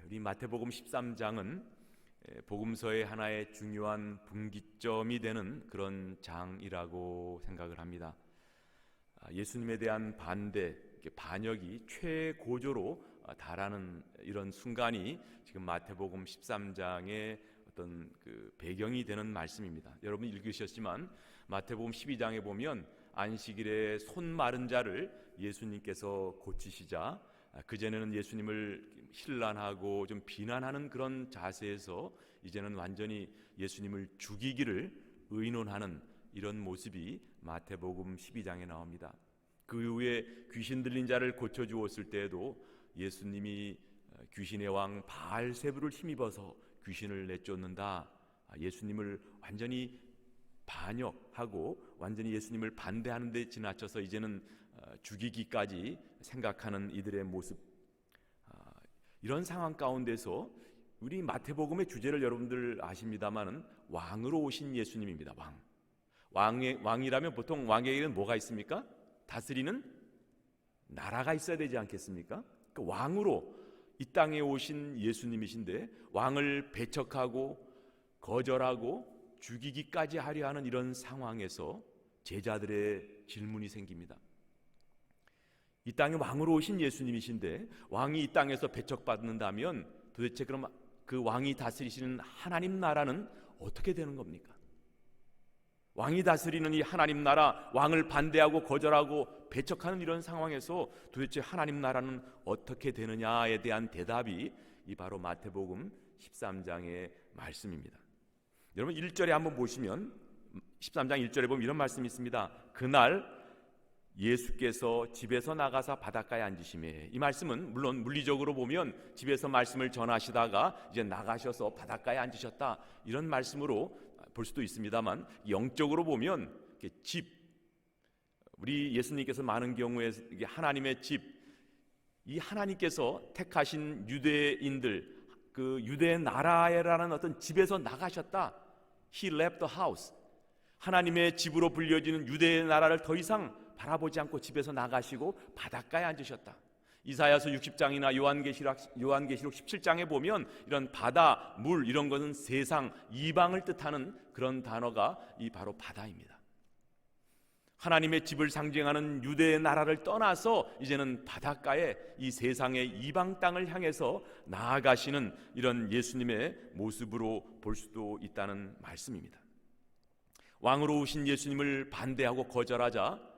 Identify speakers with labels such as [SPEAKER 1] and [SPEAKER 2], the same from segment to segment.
[SPEAKER 1] 우리 마태복음 13장은 복음서의 하나의 중요한 분기점이 되는 그런 장이라고 생각을 합니다. 예수님에 대한 반역이 최고조로 달하는 이런 순간이 지금 마태복음 13장의 어떤 그 배경이 되는 말씀입니다. 여러분 읽으셨지만 마태복음 12장에 보면 안식일에 손 마른 자를 예수님께서 고치시자 그전에는 예수님을 신란하고 좀 비난하는 그런 자세에서 이제는 완전히 예수님을 죽이기를 의논하는 이런 모습이 마태복음 12장에 나옵니다. 그 이후에 귀신 들린 자를 고쳐주었을 때에도 예수님이 귀신의 왕 바알세불을 힘입어서 귀신을 내쫓는다. 예수님을 완전히 반역하고 완전히 예수님을 반대하는 데 지나쳐서 이제는 죽이기까지 생각하는 이들의 모습, 이런 상황 가운데서 우리 마태복음의 주제를 여러분들 아십니다마는 왕으로 오신 예수님입니다. 왕이라면 보통 왕에게는 뭐가 있습니까? 다스리는 나라가 있어야 되지 않겠습니까? 그 왕으로 이 땅에 오신 예수님이신데 왕을 배척하고 거절하고 죽이기까지 하려 하는 이런 상황에서 제자들의 질문이 생깁니다. 이 땅에 왕으로 오신 예수님이신데 왕이 이 땅에서 배척받는다면 도대체 그럼 그 왕이 다스리시는 하나님 나라는 어떻게 되는 겁니까? 왕이 다스리는 이 하나님 나라, 왕을 반대하고 거절하고 배척하는 이런 상황에서 도대체 하나님 나라는 어떻게 되느냐에 대한 대답이 이 바로 마태복음 13장의 말씀입니다. 여러분 1절에 한번 보시면 13장 1절에 보면 이런 말씀이 있습니다. 그날 예수께서 집에서 나가사 바닷가에 앉으시매. 이 말씀은 물론 물리적으로 보면 집에서 말씀을 전하시다가 이제 나가셔서 바닷가에 앉으셨다, 이런 말씀으로 볼 수도 있습니다만, 영적으로 보면 집, 우리 예수님께서 많은 경우에 하나님의 집, 이 하나님께서 택하신 유대인들, 그 유대 나라라는 어떤 집에서 나가셨다. He left the house. 하나님의 집으로 불려지는 유대 나라를 더 이상 바라보지 않고 집에서 나가시고 바닷가에 앉으셨다. 이사야서 60장이나 요한계시록 17장에 보면 이런 바다, 물, 이런 것은 세상, 이방을 뜻하는 그런 단어가 이 바로 바다입니다. 하나님의 집을 상징하는 유대의 나라를 떠나서 이제는 바닷가에 이 세상의 이방 땅을 향해서 나아가시는 이런 예수님의 모습으로 볼 수도 있다는 말씀입니다. 왕으로 오신 예수님을 반대하고 거절하자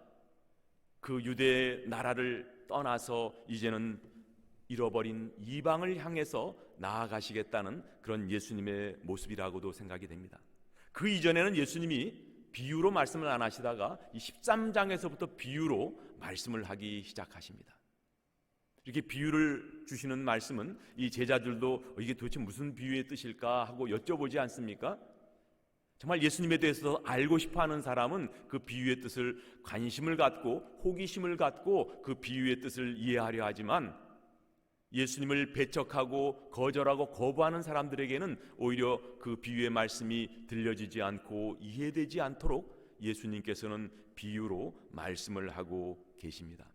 [SPEAKER 1] 그 유대의 나라를 떠나서 이제는 잃어버린 이방을 향해서 나아가시겠다는 그런 예수님의 모습이라고도 생각이 됩니다. 그 이전에는 예수님이 비유로 말씀을 안 하시다가 이 13장에서부터 비유로 말씀을 하기 시작하십니다. 이렇게 비유를 주시는 말씀은 이 제자들도 이게 도대체 무슨 비유의 뜻일까 하고 여쭤보지 않습니까? 정말 예수님에 대해서 알고 싶어하는 사람은 그 비유의 뜻을 관심을 갖고 호기심을 갖고 그 비유의 뜻을 이해하려 하지만, 예수님을 배척하고 거절하고 거부하는 사람들에게는 오히려 그 비유의 말씀이 들려지지 않고 이해되지 않도록 예수님께서는 비유로 말씀을 하고 계십니다.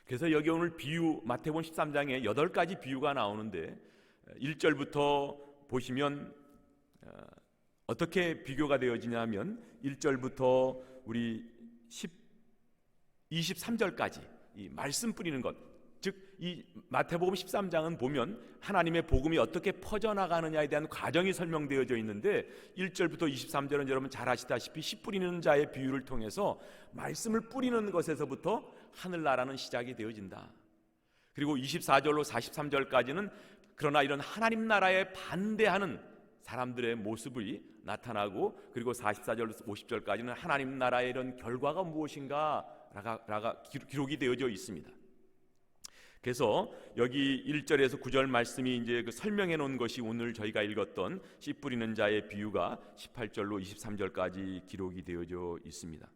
[SPEAKER 1] 그래서 여기 오늘 비유, 마태복음 13장에 8가지 비유가 나오는데 1절부터 보시면 어떻게 비교가 되어지냐면 1절부터 우리 23절까지 이 말씀 뿌리는 것, 즉 이 마태복음 13장은 보면 하나님의 복음이 어떻게 퍼져나가느냐에 대한 과정이 설명되어져 있는데 1절부터 23절은 여러분 잘 아시다시피 씨 뿌리는 자의 비유를 통해서 말씀을 뿌리는 것에서부터 하늘나라는 시작이 되어진다. 그리고 24절로 43절까지는 그러나 이런 하나님 나라에 반대하는 사람들의 모습이 나타나고, 그리고 44절로 50절까지는 하나님 나라의 이런 결과가 무엇인가가 기록이 되어져 있습니다. 그래서 여기 1절에서 9절 말씀이 이제 그 설명해 놓은 것이 오늘 저희가 읽었던 씨 뿌리는 자의 비유가 18절로 23절까지 기록이 되어져 있습니다.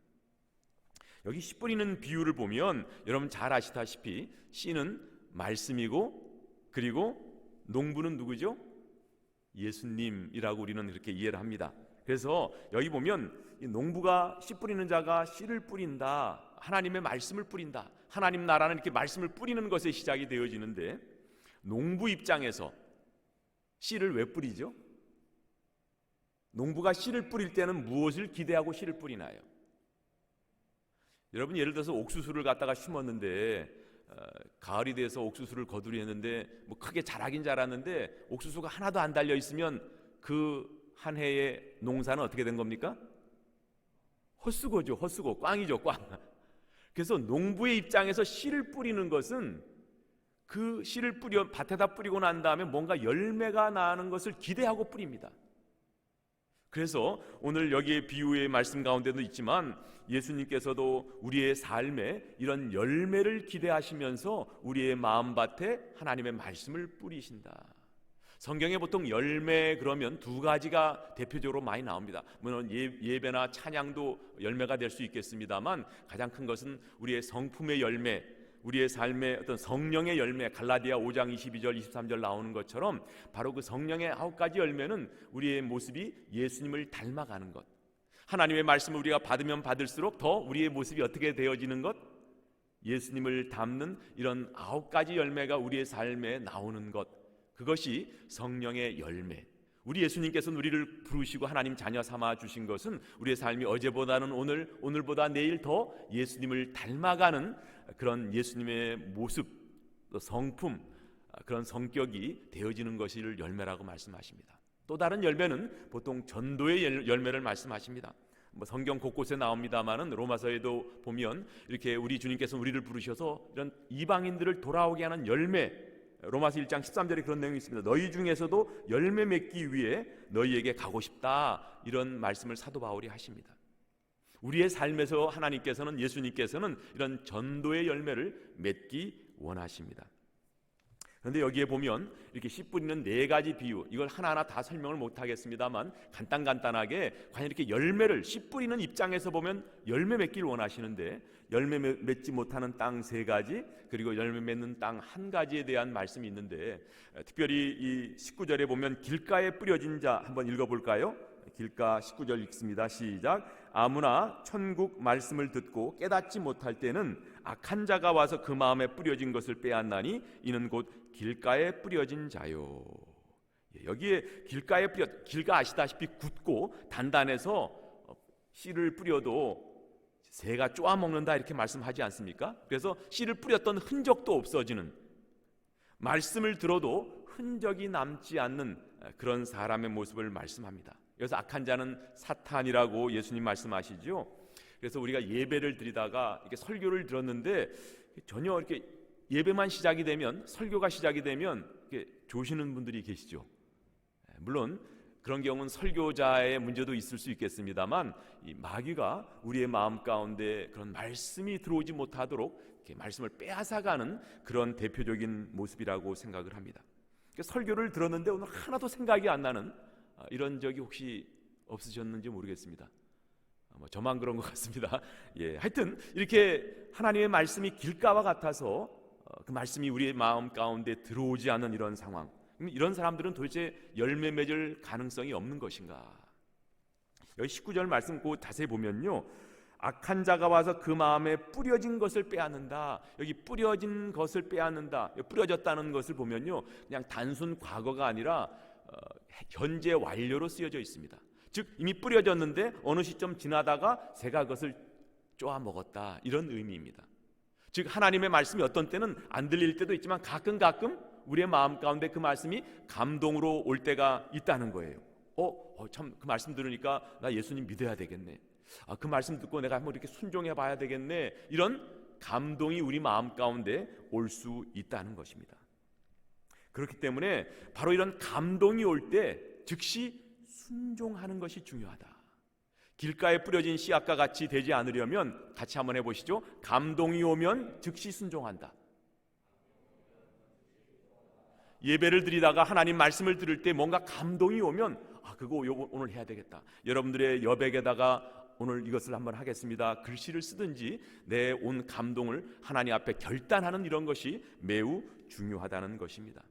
[SPEAKER 1] 여기 씨 뿌리는 비유를 보면 여러분 잘 아시다시피 씨는 말씀이고, 그리고 농부는 누구죠? 예수님이라고 우리는 그렇게 이해를 합니다. 그래서 여기 보면 이 농부가 씨 뿌리는 자가 씨를 뿌린다, 하나님의 말씀을 뿌린다, 하나님 나라는 이렇게 말씀을 뿌리는 것에 시작이 되어지는데, 농부 입장에서 씨를 왜 뿌리죠? 농부가 씨를 뿌릴 때는 무엇을 기대하고 씨를 뿌리나요? 여러분, 예를 들어서 옥수수를 갖다가 심었는데 가을이 돼서 옥수수를 거두리 했는데 뭐 크게 자라긴 자랐는데 옥수수가 하나도 안 달려 있으면 그 한 해의 농사는 어떻게 된 겁니까? 헛수고죠. 헛수고, 꽝이죠, 꽝. 그래서 농부의 입장에서 씨를 뿌리는 것은 그 씨를 밭에다 뿌리고 난 다음에 뭔가 열매가 나는 것을 기대하고 뿌립니다. 그래서 오늘 여기에 비유의 말씀 가운데도 있지만 예수님께서도 우리의 삶에 이런 열매를 기대하시면서 우리의 마음밭에 하나님의 말씀을 뿌리신다. 성경에 보통 열매 그러면 두 가지가 대표적으로 많이 나옵니다. 물론 예배나 찬양도 열매가 될 수 있겠습니다만 가장 큰 것은 우리의 성품의 열매, 우리의 삶의 어떤 성령의 열매, 갈라디아 5장 22절 23절 나오는 것처럼 바로 그 성령의 9가지 열매는 우리의 모습이 예수님을 닮아가는 것, 하나님의 말씀을 우리가 받으면 받을수록 더 우리의 모습이 어떻게 되어지는 것, 예수님을 닮는 이런 9가지 열매가 우리의 삶에 나오는 것, 그것이 성령의 열매. 우리 예수님께서는 우리를 부르시고 하나님 자녀 삼아 주신 것은 우리의 삶이 어제보다는 오늘보다 내일 더 예수님을 닮아가는 그런 예수님의 모습, 또 성품, 그런 성격이 되어지는 것을 열매라고 말씀하십니다. 또 다른 열매는 보통 전도의 열매를 말씀하십니다. 성경 곳곳에 나옵니다만은 로마서에도 보면 이렇게 우리 주님께서 우리를 부르셔서 이런 이방인들을 돌아오게 하는 열매, 로마서 1장 13절에 그런 내용이 있습니다. 너희 중에서도 열매 맺기 위해 너희에게 가고 싶다, 이런 말씀을 사도 바울이 하십니다. 우리의 삶에서 하나님께서는, 예수님께서는 이런 전도의 열매를 맺기 원하십니다. 그런데 여기에 보면 이렇게 씨 뿌리는 4가지 비유, 이걸 하나하나 다 설명을 못하겠습니다만 간단하게 과연 이렇게 열매를, 씨 뿌리는 입장에서 보면 열매 맺길 원하시는데 열매 맺지 못하는 땅 3가지, 그리고 열매 맺는 땅 1가지에 대한 말씀이 있는데, 특별히 이 19절에 보면 길가에 뿌려진 자 한번 읽어볼까요? 길가 19절 읽습니다. 시작. 아무나 천국 말씀을 듣고 깨닫지 못할 때는 악한 자가 와서 그 마음에 뿌려진 것을 빼앗나니 이는 곧 길가에 뿌려진 자요. 여기에 길가에 길가 아시다시피 굳고 단단해서 씨를 뿌려도 새가 쪼아먹는다, 이렇게 말씀하지 않습니까? 그래서 씨를 뿌렸던 흔적도 없어지는, 말씀을 들어도 흔적이 남지 않는 그런 사람의 모습을 말씀합니다. 여기서 악한 자는 사탄이라고 예수님 말씀하시죠. 그래서 우리가 예배를 드리다가 이렇게 설교를 들었는데 전혀 이렇게 예배만 시작이 되면, 설교가 시작이 되면 이렇게 조시는 분들이 계시죠. 물론 그런 경우는 설교자의 문제도 있을 수 있겠습니다만 이 마귀가 우리의 마음 가운데 그런 말씀이 들어오지 못하도록 이렇게 말씀을 빼앗아가는 그런 대표적인 모습이라고 생각을 합니다. 설교를 들었는데 오늘 하나도 생각이 안 나는 이런 적이 혹시 없으셨는지 모르겠습니다. 저만 그런 것 같습니다. 하여튼 이렇게 하나님의 말씀이 길가와 같아서 그 말씀이 우리의 마음 가운데 들어오지 않는 이런 상황, 이런 사람들은 도대체 열매 맺을 가능성이 없는 것인가? 여기 19절 말씀 꼭 자세히 보면요, 악한 자가 와서 그 마음에 뿌려진 것을 빼앗는다. 여기 뿌려진 것을 빼앗는다, 뿌려졌다는 것을 보면요, 그냥 단순 과거가 아니라 현재 완료로 쓰여져 있습니다. 즉 이미 뿌려졌는데 어느 시점 지나다가 새가 그것을 쪼아 먹었다, 이런 의미입니다. 즉 하나님의 말씀이 어떤 때는 안 들릴 때도 있지만 가끔 우리의 마음 가운데 그 말씀이 감동으로 올 때가 있다는 거예요. 참 그 말씀 들으니까 나 예수님 믿어야 되겠네. 그 말씀 듣고 내가 한번 이렇게 순종해 봐야 되겠네. 이런 감동이 우리 마음 가운데 올 수 있다는 것입니다. 그렇기 때문에 바로 이런 감동이 올 때 즉시 순종하는 것이 중요하다. 길가에 뿌려진 씨앗과 같이 되지 않으려면 같이 한번 해보시죠. 감동이 오면 즉시 순종한다. 예배를 드리다가 하나님 말씀을 들을 때 뭔가 감동이 오면 그거 오늘 해야 되겠다. 여러분들의 여백에다가 오늘 이것을 한번 하겠습니다, 글씨를 쓰든지 내 온 감동을 하나님 앞에 결단하는 이런 것이 매우 중요하다는 것입니다.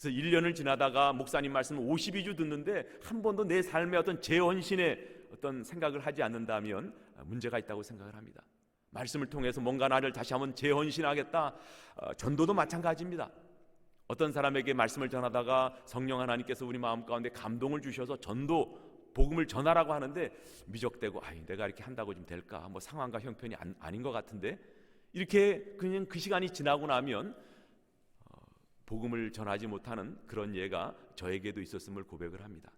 [SPEAKER 1] 그래서 1년을 지나다가 목사님 말씀 52주 듣는데 한 번도 내 삶의 어떤 재헌신의 어떤 생각을 하지 않는다면 문제가 있다고 생각을 합니다. 말씀을 통해서 뭔가 나를 다시 한번 재헌신하겠다. 전도도 마찬가지입니다. 어떤 사람에게 말씀을 전하다가 성령 하나님께서 우리 마음 가운데 감동을 주셔서 전도, 복음을 전하라고 하는데 미적대고 내가 이렇게 한다고 좀 될까? 뭐 상황과 형편이 아닌 것 같은데, 이렇게 그냥 그 시간이 지나고 나면 복음을 전하지 못하는 그런 예가 저에게도 있었음을 고백을 합니다.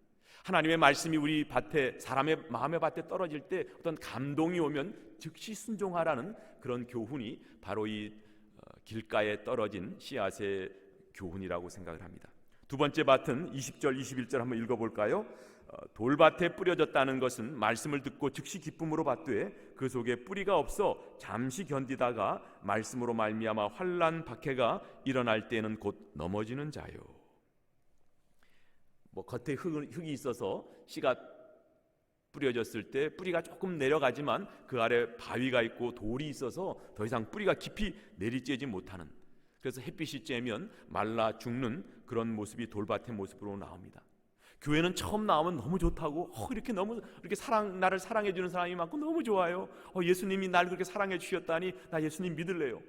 [SPEAKER 1] 하나님의 말씀이 우리 밭에, 사람의 마음의 밭에 떨어질 때 어떤 감동이 오면 즉시 순종하라는 그런 교훈이 바로 이 길가에 떨어진 씨앗의 교훈이라고 생각을 합니다. 두 번째 밭은 20절 21절 한번 읽어볼까요? 돌밭에 뿌려졌다는 것은 말씀을 듣고 즉시 기쁨으로 받되 그 속에 뿌리가 없어 잠시 견디다가 말씀으로 말미암아 환난 박해가 일어날 때는 곧 넘어지는 자요. 겉에 흙이 있어서 씨가 뿌려졌을 때 뿌리가 조금 내려가지만 그 아래 바위가 있고 돌이 있어서 더 이상 뿌리가 깊이 내리쬐지 못하는, 그래서 햇빛이 쬐면 말라 죽는 그런 모습이 돌밭의 모습으로 나옵니다. 교회는 처음 나오면 너무 좋다고, 이렇게 나를 사랑해 주는 사람이 많고 너무 좋아요. 예수님이 날 그렇게 사랑해 주셨다니 나 예수님 믿을래요.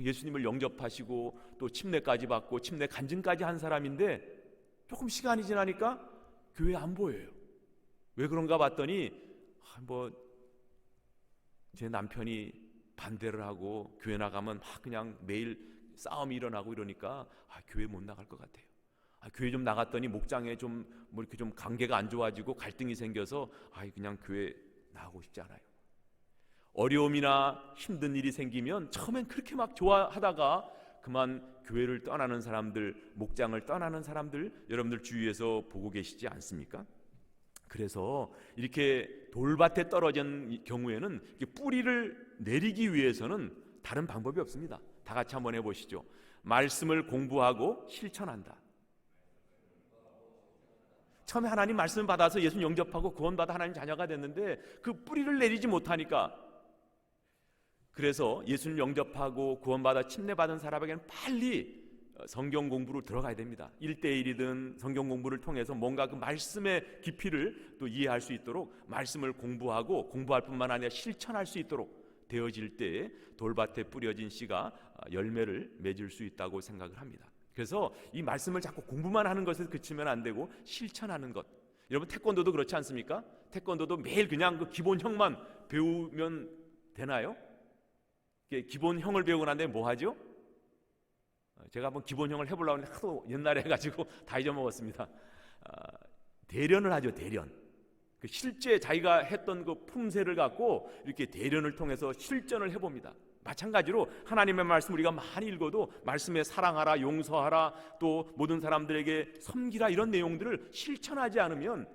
[SPEAKER 1] 예수님을 영접하시고 또 침례까지 받고 침례 간증까지 한 사람인데 조금 시간이 지나니까 교회 안 보여요. 왜 그런가 봤더니 제 남편이 반대를 하고 교회 나가면 그냥 매일 싸움이 일어나고 이러니까 교회 못 나갈 것 같아요. 교회 좀 나갔더니 목장에 좀 이렇게 좀 관계가 안 좋아지고 갈등이 생겨서 그냥 교회 나가고 싶지 않아요. 어려움이나 힘든 일이 생기면 처음엔 그렇게 막 좋아하다가 그만 교회를 떠나는 사람들, 목장을 떠나는 사람들 여러분들 주위에서 보고 계시지 않습니까? 그래서 이렇게 돌밭에 떨어진 경우에는 이렇게 뿌리를 내리기 위해서는 다른 방법이 없습니다. 다 같이 한번 해보시죠. 말씀을 공부하고 실천한다. 처음에 하나님 말씀을 받아서 예수 영접하고 구원받아 하나님 자녀가 됐는데 그 뿌리를 내리지 못하니까, 그래서 예수를 영접하고 구원받아 침례받은 사람에게는 빨리 성경 공부로 들어가야 됩니다. 1대1이든 성경 공부를 통해서 뭔가 그 말씀의 깊이를 또 이해할 수 있도록 말씀을 공부하고 공부할 뿐만 아니라 실천할 수 있도록 되어질 때 돌밭에 뿌려진 씨가 열매를 맺을 수 있다고 생각을 합니다. 그래서 이 말씀을 자꾸 공부만 하는 것에 그치면 안 되고 실천하는 것. 여러분 태권도도 그렇지 않습니까? 태권도도 매일 그냥 그 기본형만 배우면 되나요? 기본형을 배우고 난 다음에 뭐 하죠? 제가 한번 기본형을 해보려고 했는데 하도 옛날에 해가지고 다 잊어먹었습니다. 대련을 하죠. 대련. 실제 자기가 했던 그 품새를 갖고 이렇게 대련을 통해서 실전을 해봅니다. 마찬가지로 하나님의 말씀 우리가 많이 읽어도 말씀에 사랑하라, 용서하라, 또 모든 사람들에게 섬기라 이런 내용들을 실천하지 않으면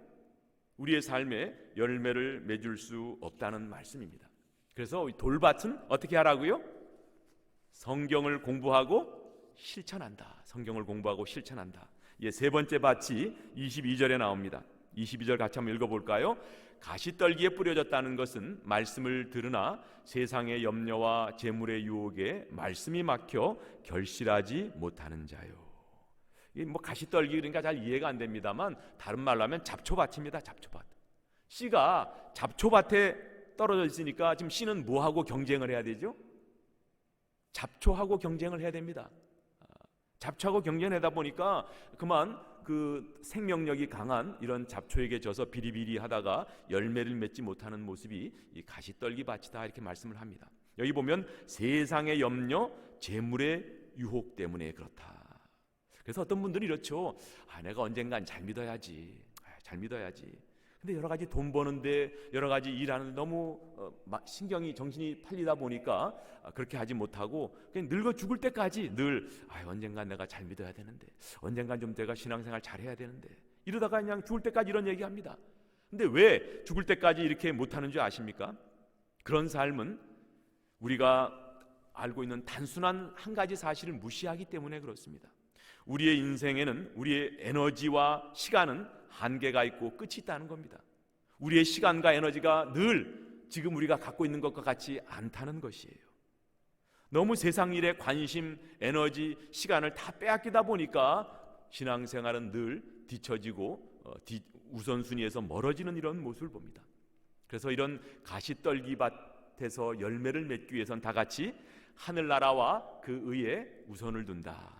[SPEAKER 1] 우리의 삶에 열매를 맺을 수 없다는 말씀입니다. 그래서 돌밭은 어떻게 하라고요? 성경을 공부하고 실천한다. 성경을 공부하고 실천한다. 세 번째 밭이 22절에 나옵니다. 22절 같이 한번 읽어볼까요? 가시떨기에 뿌려졌다는 것은 말씀을 들으나 세상의 염려와 재물의 유혹에 말씀이 막혀 결실하지 못하는 자요. 가시떨기 그러니까 잘 이해가 안 됩니다만 다른 말로 하면 잡초밭입니다. 잡초밭. 씨가 잡초밭에 떨어져 있으니까 지금 씨는 뭐하고 경쟁을 해야 되죠? 잡초하고 경쟁을 해야 됩니다. 잡초하고 경쟁하다 보니까 그만 그 생명력이 강한 이런 잡초에게 져서 비리비리 하다가 열매를 맺지 못하는 모습이 이 가시떨기 밭이다 이렇게 말씀을 합니다. 여기 보면 세상의 염려, 재물의 유혹 때문에 그렇다. 그래서 어떤 분들은 이렇죠. 내가 언젠간 잘 믿어야지. 잘 믿어야지. 근데 여러 가지 돈 버는데 여러 가지 일하는 너무 신경이 정신이 팔리다 보니까 그렇게 하지 못하고 그냥 늙어 죽을 때까지 늘 언젠간 내가 잘 믿어야 되는데 언젠간 좀 내가 신앙생활 잘해야 되는데 이러다가 그냥 죽을 때까지 이런 얘기합니다. 근데 왜 죽을 때까지 이렇게 못하는 줄 아십니까? 그런 삶은 우리가 알고 있는 단순한 한 가지 사실을 무시하기 때문에 그렇습니다. 우리의 인생에는 우리의 에너지와 시간은 한계가 있고 끝이 있다는 겁니다. 우리의 시간과 에너지가 늘 지금 우리가 갖고 있는 것과 같지 않다는 것이에요. 너무 세상 일에 관심, 에너지, 시간을 다 빼앗기다 보니까 신앙생활은 늘 뒤처지고 우선순위에서 멀어지는 이런 모습을 봅니다. 그래서 이런 가시떨기 밭에서 열매를 맺기 위해서는 다 같이 하늘나라와 그 의에 우선을 둔다.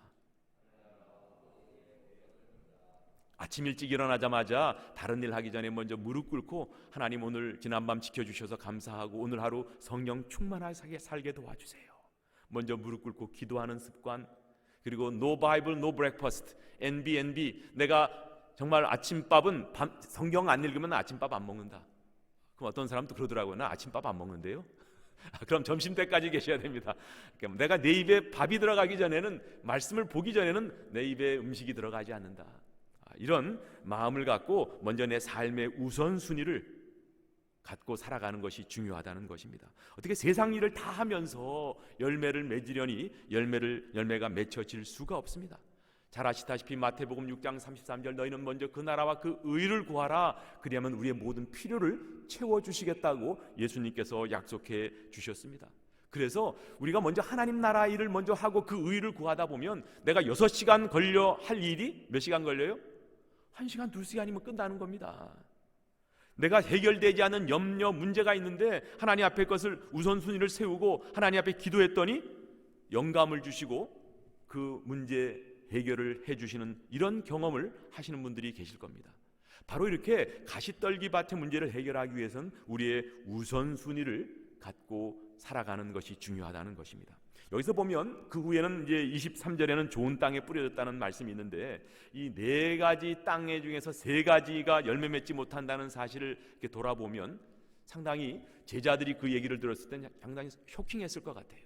[SPEAKER 1] 아침 일찍 일어나자마자 다른 일 하기 전에 먼저 무릎 꿇고 하나님 오늘 지난밤 지켜주셔서 감사하고 오늘 하루 성령 충만하게 살게 도와주세요. 먼저 무릎 꿇고 기도하는 습관, 그리고 No Bible, No Breakfast, NB. 내가 정말 아침밥은 성경 안 읽으면 아침밥 안 먹는다. 그럼 어떤 사람도 그러더라고요. 나 아침밥 안 먹는데요. 그럼 점심때까지 계셔야 됩니다. 그러니까 내가 내 입에 밥이 들어가기 전에는, 말씀을 보기 전에는 내 입에 음식이 들어가지 않는다. 이런 마음을 갖고 먼저 내 삶의 우선순위를 갖고 살아가는 것이 중요하다는 것입니다. 어떻게 세상 일을 다 하면서 열매를 맺으려니 열매가 맺혀질 수가 없습니다. 잘 아시다시피 마태복음 6장 33절 너희는 먼저 그 나라와 그 의를 구하라 그리하면 우리의 모든 필요를 채워주시겠다고 예수님께서 약속해 주셨습니다. 그래서 우리가 먼저 하나님 나라 일을 먼저 하고 그 의를 구하다 보면 내가 6시간 걸려 할 일이 몇 시간 걸려요? 1시간, 2시간이면 끝나는 겁니다. 내가 해결되지 않은 염려, 문제가 있는데 하나님 앞에 것을 우선순위를 세우고 하나님 앞에 기도했더니 영감을 주시고 그 문제 해결을 해주시는 이런 경험을 하시는 분들이 계실 겁니다. 바로 이렇게 가시떨기밭의 문제를 해결하기 위해서는 우리의 우선순위를 갖고 살아가는 것이 중요하다는 것입니다. 여기서 보면 그 후에는 이제 23절에는 좋은 땅에 뿌려졌다는 말씀이 있는데 이 4가지 땅의 중에서 3가지가 열매 맺지 못한다는 사실을 이렇게 돌아보면 상당히 제자들이 그 얘기를 들었을 때 상당히 쇼킹했을 것 같아요.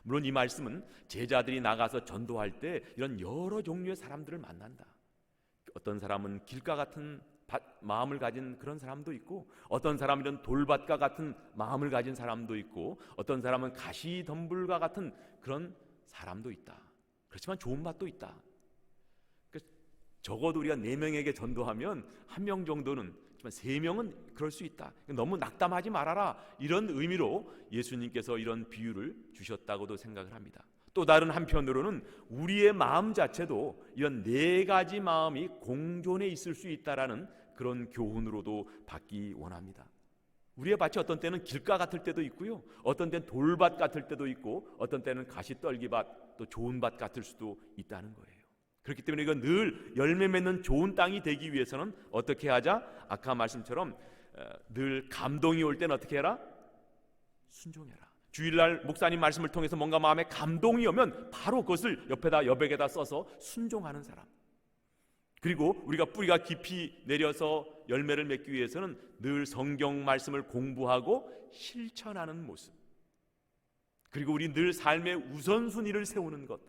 [SPEAKER 1] 물론 이 말씀은 제자들이 나가서 전도할 때 이런 여러 종류의 사람들을 만난다. 어떤 사람은 길가 같은 마음을 가진 그런 사람도 있고, 어떤 사람은 이런 돌밭과 같은 마음을 가진 사람도 있고, 어떤 사람은 가시덤불과 같은 그런 사람도 있다. 그렇지만 좋은 맛도 있다. 적어도 우리가 4명에게 전도하면 1명 정도는, 3명은 그럴 수 있다. 너무 낙담하지 말아라. 이런 의미로 예수님께서 이런 비유를 주셨다고도 생각을 합니다. 또 다른 한편으로는 우리의 마음 자체도 이런 4가지 마음이 공존해 있을 수 있다라는 그런 교훈으로도 받기 원합니다. 우리의 밭이 어떤 때는 길가 같을 때도 있고요, 어떤 때는 돌밭 같을 때도 있고, 어떤 때는 가시떨기밭, 또 좋은 밭 같을 수도 있다는 거예요. 그렇기 때문에 이건 늘 열매 맺는 좋은 땅이 되기 위해서는 어떻게 하자? 아까 말씀처럼 늘 감동이 올 때는 어떻게 해라? 순종해라. 주일날 목사님 말씀을 통해서 뭔가 마음에 감동이 오면 바로 그것을 여백에다 써서 순종하는 사람. 그리고 우리가 뿌리가 깊이 내려서 열매를 맺기 위해서는 늘 성경 말씀을 공부하고 실천하는 모습. 그리고 우리 늘 삶의 우선순위를 세우는 것,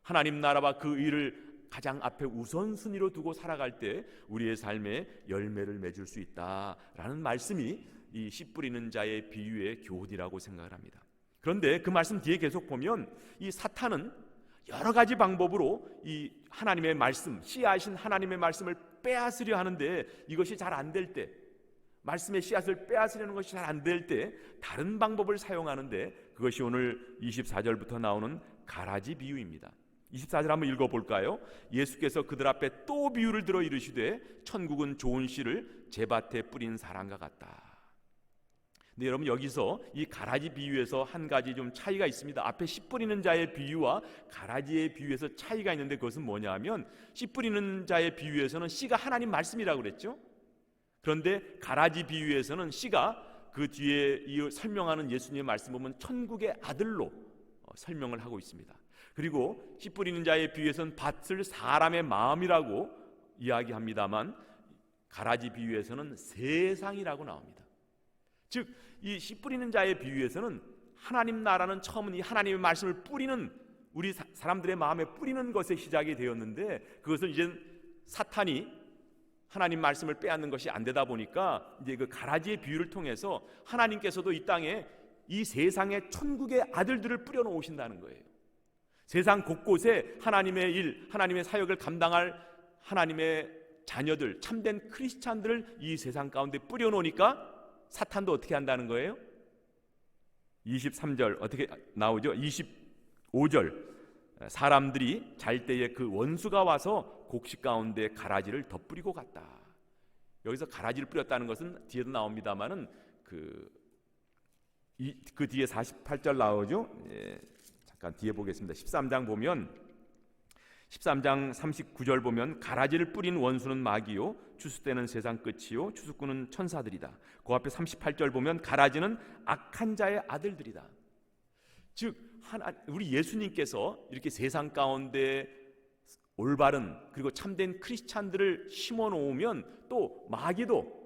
[SPEAKER 1] 하나님 나라와 그 일을 가장 앞에 우선순위로 두고 살아갈 때 우리의 삶에 열매를 맺을 수 있다라는 말씀이 이 씨 뿌리는 자의 비유의 교훈이라고 생각을 합니다. 그런데 그 말씀 뒤에 계속 보면 이 사탄은 여러 가지 방법으로 이 하나님의 말씀, 씨앗인 하나님의 말씀을 빼앗으려 하는데, 이것이 잘 안 될 때, 말씀의 씨앗을 빼앗으려는 것이 잘 안 될 때 다른 방법을 사용하는데, 그것이 오늘 24절부터 나오는 가라지 비유입니다. 24절 한번 읽어볼까요? 예수께서 그들 앞에 또 비유를 들어 이르시되 천국은 좋은 씨를 제 밭에 뿌린 사람과 같다. 근데 여러분, 여기서 이 가라지 비유에서 한 가지 좀 차이가 있습니다. 앞에 씨 뿌리는 자의 비유와 가라지의 비유에서 차이가 있는데, 그것은 뭐냐 하면 씨 뿌리는 자의 비유에서는 씨가 하나님 말씀이라고 그랬죠. 그런데 가라지 비유에서는 씨가 그 뒤에 이 설명하는 예수님의 말씀 보면 천국의 아들로 설명을 하고 있습니다. 그리고 씨 뿌리는 자의 비유에서는 밭을 사람의 마음이라고 이야기합니다만, 가라지 비유에서는 세상이라고 나옵니다. 즉, 이 씨 뿌리는 자의 비유에서는 하나님 나라는 처음은 이 하나님의 말씀을 뿌리는, 우리 사람들의 마음에 뿌리는 것에 시작이 되었는데, 그것을 이제 사탄이 하나님 말씀을 빼앗는 것이 안 되다 보니까 이제 그 가라지의 비유를 통해서 하나님께서도 이 땅에 이 세상의 천국의 아들들을 뿌려 놓으신다는 거예요. 세상 곳곳에 하나님의 일, 하나님의 사역을 감당할 하나님의 자녀들, 참된 크리스찬들을 이 세상 가운데 뿌려 놓으니까 사탄도 어떻게 한다는 거예요? 23절 어떻게 나오죠? 25절 사람들이 잘 때에 그 원수가 와서 곡식 가운데 가라지를 덧뿌리고 갔다. 여기서 가라지를 뿌렸다는 것은 뒤에도 나옵니다만은 그 뒤에 48절 나오죠? 잠깐 뒤에 보겠습니다. 13장 보면 13장 39절 보면 가라지를 뿌린 원수는 마귀요 추수때는 세상 끝이요 추수꾼은 천사들이다. 그 앞에 38절 보면 가라지는 악한 자의 아들들이다. 즉 우리 예수님께서 이렇게 세상 가운데 올바른 그리고 참된 크리스찬들을 심어 놓으면 또 마귀도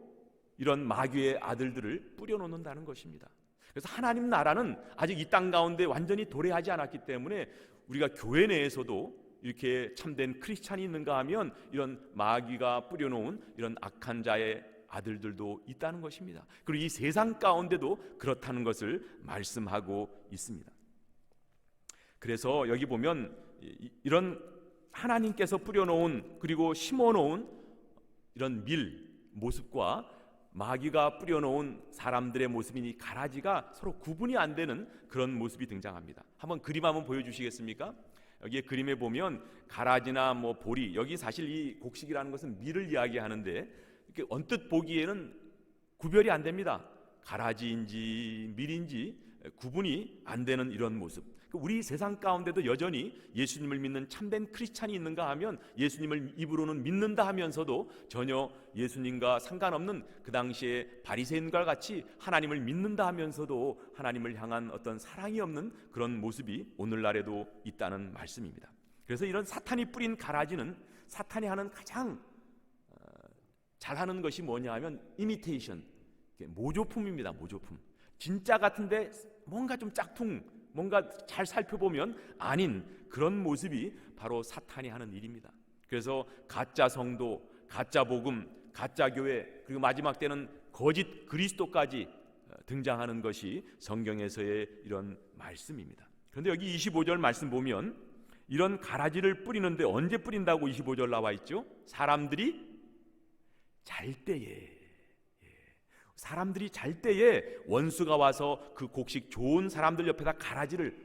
[SPEAKER 1] 이런 마귀의 아들들을 뿌려 놓는다는 것입니다. 그래서 하나님 나라는 아직 이 땅 가운데 완전히 도래하지 않았기 때문에 우리가 교회 내에서도 이렇게 참된 크리스찬이 있는가 하면 이런 마귀가 뿌려놓은 이런 악한 자의 아들들도 있다는 것입니다. 그리고 이 세상 가운데도 그렇다는 것을 말씀하고 있습니다. 그래서 여기 보면 이런 하나님께서 뿌려놓은 그리고 심어놓은 이런 모습과 마귀가 뿌려놓은 사람들의 모습이니 가라지가 서로 구분이 안 되는 그런 모습이 등장합니다. 한번 그림 한번 보여주시겠습니까? 여기에 그림에 보면 가라지나 보리, 여기 사실 이 곡식이라는 것은 밀을 이야기하는데 이렇게 언뜻 보기에는 구별이 안 됩니다. 가라지인지 밀인지 구분이 안 되는 이런 모습. 우리 세상 가운데도 여전히 예수님을 믿는 참된 크리스찬이 있는가 하면 예수님을 입으로는 믿는다 하면서도 전혀 예수님과 상관없는 그 당시에 바리새인과 같이 하나님을 믿는다 하면서도 하나님을 향한 어떤 사랑이 없는 그런 모습이 오늘날에도 있다는 말씀입니다. 그래서 이런 사탄이 뿌린 가라지는 사탄이 하는 가장 잘하는 것이 뭐냐 하면 이미테이션, 모조품입니다. 모조품. 진짜 같은데 뭔가 좀 짝퉁, 뭔가 잘 살펴보면 아닌 그런 모습이 바로 사탄이 하는 일입니다. 그래서 가짜 성도, 가짜 복음, 가짜 교회, 그리고 마지막 때는 거짓 그리스도까지 등장하는 것이 성경에서의 이런 말씀입니다. 그런데 여기 25절 말씀 보면 이런 가라지를 뿌리는데 언제 뿌린다고 25절 나와 있죠? 사람들이 잘 때에. 사람들이 잘 때에 원수가 와서 그 곡식 좋은 사람들 옆에다 가라지를,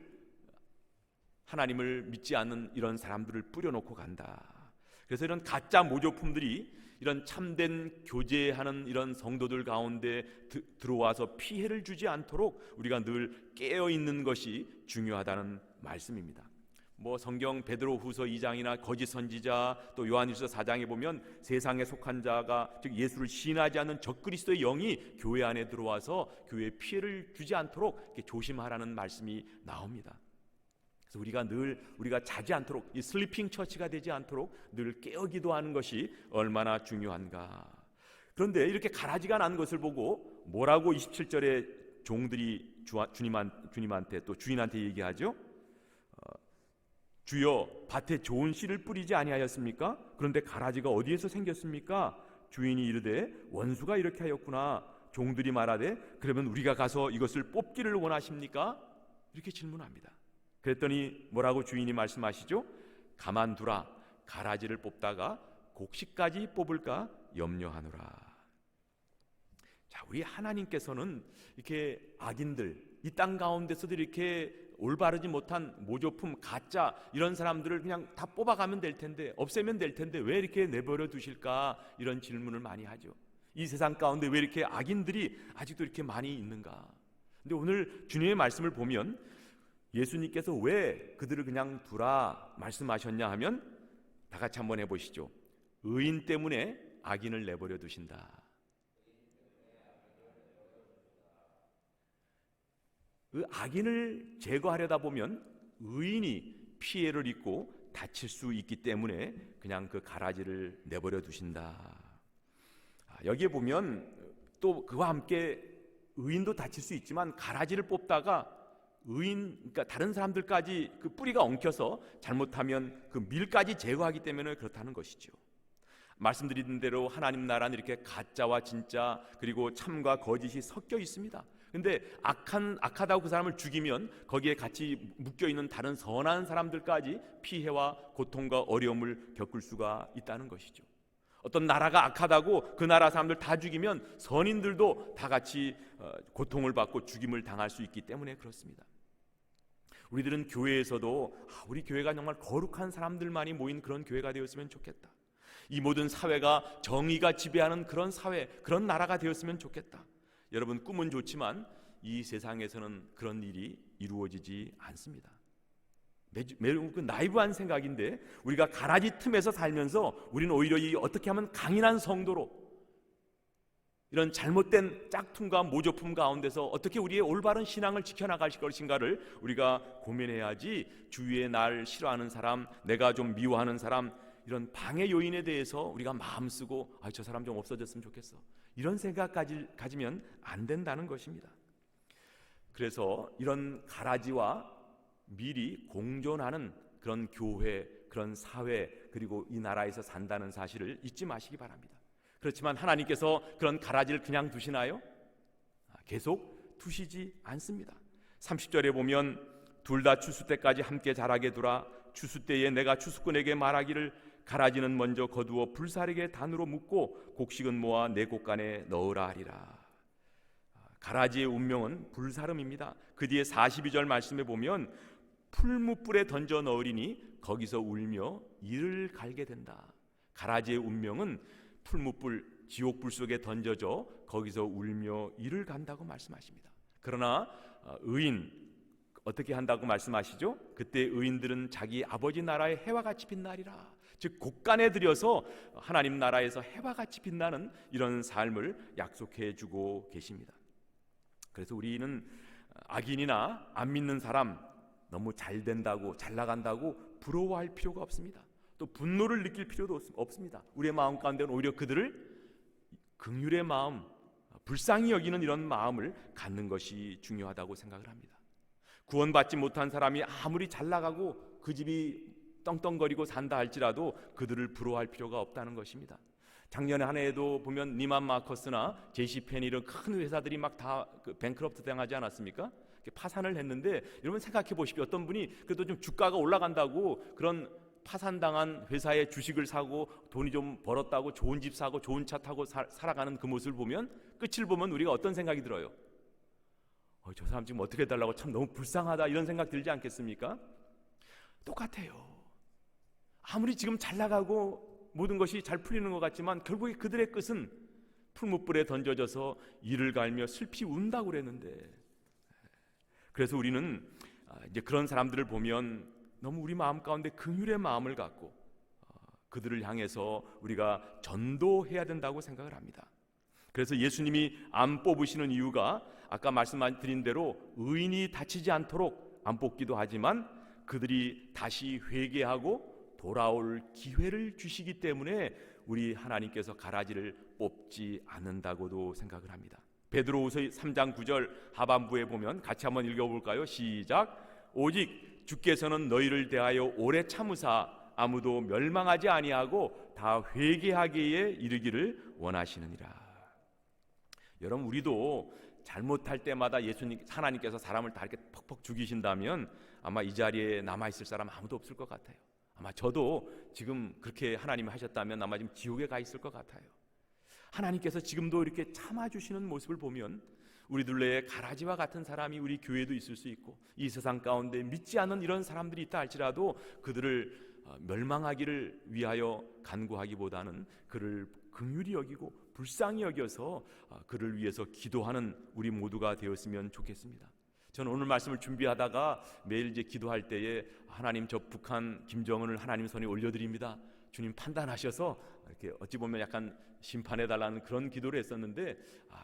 [SPEAKER 1] 하나님을 믿지 않는 이런 사람들을 뿌려놓고 간다. 그래서 이런 가짜 모조품들이 이런 참된 교제하는 이런 성도들 가운데 들어와서 피해를 주지 않도록 우리가 늘 깨어있는 것이 중요하다는 말씀입니다. 성경 베드로후서 2장이나 거짓 선지자, 또 요한일서 4장에 보면 세상에 속한 자가, 즉 예수를 신하지 않는 적그리스도의 영이 교회 안에 들어와서 교회에 피해를 주지 않도록 이렇게 조심하라는 말씀이 나옵니다. 그래서 우리가 자지 않도록, 이 슬리핑 처치가 되지 않도록 늘 깨어 기도하는 것이 얼마나 중요한가. 그런데 이렇게 가라지가 난 것을 보고 뭐라고 27절에 종들이 주님한테 또 주인한테 얘기하죠? 주여, 밭에 좋은 씨를 뿌리지 아니하였습니까? 그런데 가라지가 어디에서 생겼습니까? 주인이 이르되 원수가 이렇게 하였구나. 종들이 말하되 그러면 우리가 가서 이것을 뽑기를 원하십니까? 이렇게 질문합니다. 그랬더니 뭐라고 주인이 말씀하시죠? 가만두라. 가라지를 뽑다가 곡식까지 뽑을까 염려하노라. 자, 우리 하나님께서는 이렇게 악인들, 이 땅 가운데서도 이렇게 올바르지 못한 모조품, 가짜 이런 사람들을 그냥 다 뽑아가면 될 텐데, 없애면 될 텐데 왜 이렇게 내버려 두실까? 이런 질문을 많이 하죠. 이 세상 가운데 왜 이렇게 악인들이 아직도 이렇게 많이 있는가? 근데 오늘 주님의 말씀을 보면 예수님께서 왜 그들을 그냥 두라 말씀하셨냐 하면 다 같이 한번 해보시죠. 의인 때문에 악인을 내버려 두신다. 그 악인을 제거하려다 보면 의인이 피해를 입고 다칠 수 있기 때문에 그냥 그 가라지를 내버려 두신다. 여기에 보면 또 그와 함께 의인도 다칠 수 있지만 가라지를 뽑다가 그러니까 다른 사람들까지 그 뿌리가 엉켜서 잘못하면 그 밀까지 제거하기 때문에 그렇다는 것이죠. 말씀드린 대로 하나님 나라는 이렇게 가짜와 진짜, 그리고 참과 거짓이 섞여 있습니다. 근데 악하다고 그 사람을 죽이면 거기에 같이 묶여있는 다른 선한 사람들까지 피해와 고통과 어려움을 겪을 수가 있다는 것이죠. 어떤 나라가 악하다고 그 나라 사람들 다 죽이면 선인들도 다 같이 고통을 받고 죽임을 당할 수 있기 때문에 그렇습니다. 우리들은 교회에서도 우리 교회가 정말 거룩한 사람들만이 모인 그런 교회가 되었으면 좋겠다. 이 모든 사회가 정의가 지배하는 그런 사회, 그런 나라가 되었으면 좋겠다. 여러분, 꿈은 좋지만 이 세상에서는 그런 일이 이루어지지 않습니다. 매우 그 나이브한 생각인데, 우리가 가라지 틈에서 살면서 우리는 오히려 이 어떻게 하면 강인한 성도로, 이런 잘못된 짝퉁과 모조품 가운데서 어떻게 우리의 올바른 신앙을 지켜나갈 것인가를 우리가 고민해야지, 주위에 날 싫어하는 사람, 내가 좀 미워하는 사람, 이런 방해 요인에 대해서 우리가 마음 쓰고 저 사람 좀 없어졌으면 좋겠어, 이런 생각까지 가지면 안 된다는 것입니다. 그래서 이런 가라지와 밀이 공존하는 그런 교회, 그런 사회, 그리고 이 나라에서 산다는 사실을 잊지 마시기 바랍니다. 그렇지만 하나님께서 그런 가라지를 그냥 두시나요? 계속 두시지 않습니다. 30절에 보면 둘 다 추수 때까지 함께 자라게 두라. 추수 때에 내가 추수꾼에게 말하기를 가라지는 먼저 거두어 불사르게 단으로 묶고 곡식은 모아 내 곡간에 넣으라 하리라. 가라지의 운명은 불사름입니다. 그 뒤에 42절 말씀에 보면 풀무불에 던져 넣으리니 거기서 울며 이를 갈게 된다. 가라지의 운명은 풀무불, 지옥불 속에 던져져 거기서 울며 이를 간다고 말씀하십니다. 그러나 의인 어떻게 한다고 말씀하시죠? 그때 의인들은 자기 아버지 나라의 해와 같이 빛나리라. 즉 곡간에 들여서 하나님 나라에서 해와 같이 빛나는 이런 삶을 약속해 주고 계십니다. 그래서 우리는 악인이나 안 믿는 사람, 너무 잘 된다고, 잘 나간다고 부러워할 필요가 없습니다. 또 분노를 느낄 필요도 없습니다. 우리의 마음 가운데는 오히려 그들을 긍휼의 마음, 불쌍히 여기는 이런 마음을 갖는 것이 중요하다고 생각을 합니다. 구원받지 못한 사람이 아무리 잘 나가고 그 집이 떵떵거리고 산다 할지라도 그들을 부러워할 필요가 없다는 것입니다. 작년에 한 해에도 보면 니만 마커스나 제시펜 이런 큰 회사들이 막 다 뱅크럽트 당하지 않았습니까? 파산을 했는데, 여러분 생각해 보십시오. 어떤 분이 그래도 좀 주가가 올라간다고 그런 파산당한 회사의 주식을 사고 돈이 좀 벌었다고 좋은 집 사고 좋은 차 타고 살아가는 그 모습을 보면, 끝을 보면 우리가 어떤 생각이 들어요? 저 사람 지금 어떻게 해달라고, 참 너무 불쌍하다, 이런 생각 들지 않겠습니까? 똑같아요. 아무리 지금 잘 나가고 모든 것이 잘 풀리는 것 같지만 결국에 그들의 끝은 풀무불에 던져져서 이를 갈며 슬피 운다고 그랬는데, 그래서 우리는 이제 그런 사람들을 보면 너무 우리 마음 가운데 긍휼의 마음을 갖고 그들을 향해서 우리가 전도해야 된다고 생각을 합니다. 그래서 예수님이 안 뽑으시는 이유가 아까 말씀드린 대로 의인이 다치지 않도록 안 뽑기도 하지만 그들이 다시 회개하고 돌아올 기회를 주시기 때문에 우리 하나님께서 가라지를 뽑지 않는다고도 생각을 합니다. 베드로후서 3장 9절 하반부에 보면 같이 한번 읽어볼까요? 시작. 오직 주께서는 너희를 대하여 오래 참으사 아무도 멸망하지 아니하고 다 회개하기에 이르기를 원하시느니라. 여러분, 우리도 잘못할 때마다 하나님께서 사람을 다 이렇게 퍽퍽 죽이신다면 아마 이 자리에 남아있을 사람 아무도 없을 것 같아요. 아마 저도 지금 그렇게 하나님이 하셨다면 아마 지금 지옥에 가 있을 것 같아요. 하나님께서 지금도 이렇게 참아주시는 모습을 보면 우리 둘레에 가라지와 같은 사람이 우리 교회도 있을 수 있고, 이 세상 가운데 믿지 않는 이런 사람들이 있다 할지라도 그들을 멸망하기를 위하여 간구하기보다는 그를 긍휼히 여기고 불쌍히 여겨서 그를 위해서 기도하는 우리 모두가 되었으면 좋겠습니다. 저는 오늘 말씀을 준비하다가 매일 이제 기도할 때에 하나님, 저 북한 김정은을 하나님 손에 올려드립니다. 주님 판단하셔서 이렇게 어찌 보면 약간 심판해달라는 그런 기도를 했었는데,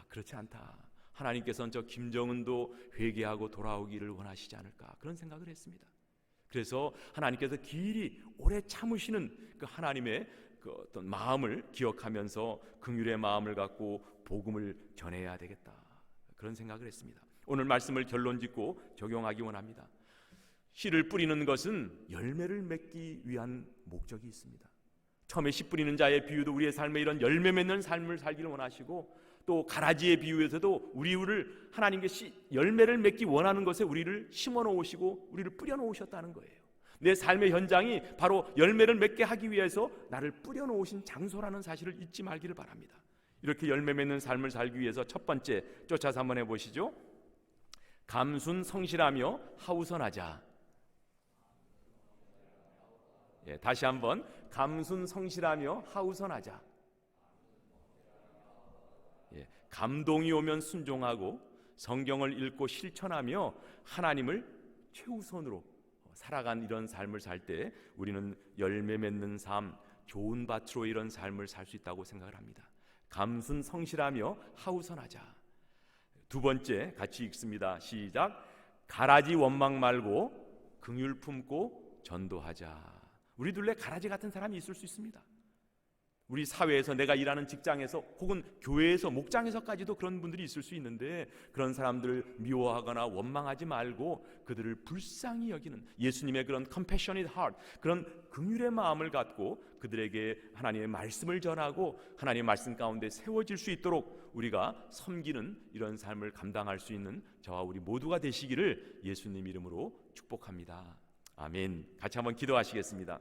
[SPEAKER 1] 그렇지 않다. 하나님께서는 저 김정은도 회개하고 돌아오기를 원하시지 않을까, 그런 생각을 했습니다. 그래서 하나님께서 길이 오래 참으시는 그 하나님의 그 어떤 마음을 기억하면서 긍휼의 마음을 갖고 복음을 전해야 되겠다, 그런 생각을 했습니다. 오늘 말씀을 결론짓고 적용하기 원합니다. 씨를 뿌리는 것은 열매를 맺기 위한 목적이 있습니다. 처음에 씨 뿌리는 자의 비유도 우리의 삶에 이런 열매 맺는 삶을 살기를 원하시고, 또 가라지의 비유에서도 우리를 하나님께 열매를 맺기 원하는 것에 우리를 심어 놓으시고 우리를 뿌려 놓으셨다는 거예요. 내 삶의 현장이 바로 열매를 맺게 하기 위해서 나를 뿌려 놓으신 장소라는 사실을 잊지 말기를 바랍니다. 이렇게 열매 맺는 삶을 살기 위해서 첫 번째, 쫓아서 한번 해보시죠. 감순성실하며 하우선하자. 다시 한번, 감순성실하며 하우선하자. 감동이 오면 순종하고 성경을 읽고 실천하며 하나님을 최우선으로 살아간 이런 삶을 살 때 우리는 열매 맺는 삶, 좋은 밭으로 이런 삶을 살 수 있다고 생각을 합니다. 감순 성실하며 하우선하자. 두 번째 같이 읽습니다. 시작. 가라지 원망 말고 긍휼 품고 전도하자. 우리 둘레 가라지 같은 사람이 있을 수 있습니다. 우리 사회에서, 내가 일하는 직장에서, 혹은 교회에서, 목장에서까지도 그런 분들이 있을 수 있는데, 그런 사람들을 미워하거나 원망하지 말고 그들을 불쌍히 여기는 예수님의 그런 compassionate heart, 그런 긍휼의 마음을 갖고 그들에게 하나님의 말씀을 전하고 하나님의 말씀 가운데 세워질 수 있도록 우리가 섬기는 이런 삶을 감당할 수 있는 저와 우리 모두가 되시기를 예수님 이름으로 축복합니다. 아멘. 같이 한번 기도하시겠습니다.